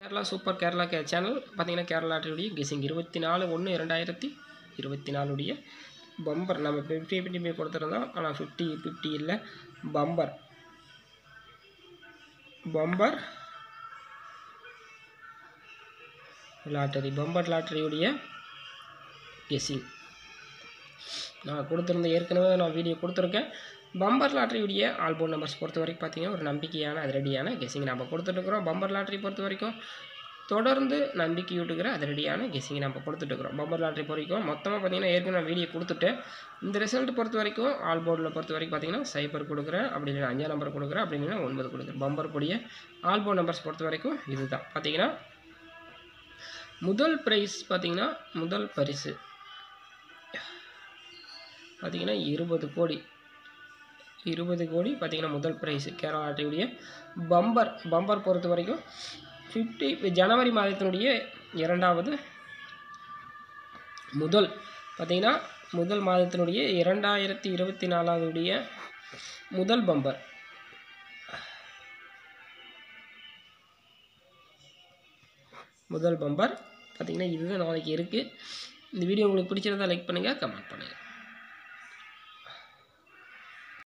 Kerala super Kerala channel பார்த்தீங்கன்னா Kerala லாட்டரியுடைய guessing 24/1/2024 bumper நம்ம 50 கொடுத்துருந்தோம். ஆனால் 50 இல்லை, பம்பர் லாட்டரியுடைய கெஸிங் நான் கொடுத்துருந்தேன். ஏற்கனவே நான் வீடியோ கொடுத்துருக்கேன். பம்பர் லாட்டரியுடைய ஆல்போன் நம்பர்ஸ் பொறுத்த வரைக்கும் பார்த்தீங்கன்னா ஒரு நம்பிக்கையான அதிரடியான கெஸிங் நம்ம கொடுத்துட்ருக்குறோம். பம்பர் லாட்டரி பொறுத்த வரைக்கும் தொடர்ந்து நம்பிக்கையூட்டுக்கிற அதிரடியான கெஸிங் நம்ம கொடுத்துட்ருக்குறோம். பம்பர் லாட்டரி பொறுத்த மொத்தமாக பார்த்தீங்கன்னா ஏற்கனவே நான் வீடியோ கொடுத்துட்டேன். இந்த ரிசல்ட் பொறுத்த வரைக்கும் ஆல்போர்டில் பொறுத்த வரைக்கும் பார்த்தீங்கன்னா 0 கொடுக்குறேன், அப்படி இல்லைன்னா 5 நம்பர் கொடுக்குறேன், அப்படி இல்லைன்னா 9 கொடுக்குறேன். பம்பர் கூடிய ஆல்போன் நம்பர்ஸ் பொறுத்த வரைக்கும் இதுதான். பார்த்தீங்கன்னா முதல் ப்ரைஸ் பார்த்தீங்கன்னா முதல் பரிசு பார்த்தீங்கன்னா 20 கோடி பார்த்தீங்கன்னா முதல் ப்ரைஸு கேரளா லாட்டரியுடைய பம்பர் பொறுத்த வரைக்கும் 50 ஜனவரி மாதத்தினுடைய இரண்டாவது பார்த்தீங்கன்னா முதல் மாதத்தினுடைய 2024 முதல் பம்பர் பார்த்தீங்கன்னா இதுதான் நாளைக்கு இருக்குது. இந்த வீடியோ உங்களுக்கு பிடிச்சிருந்தா லைக் பண்ணுங்கள், கமெண்ட் பண்ணுங்கள்.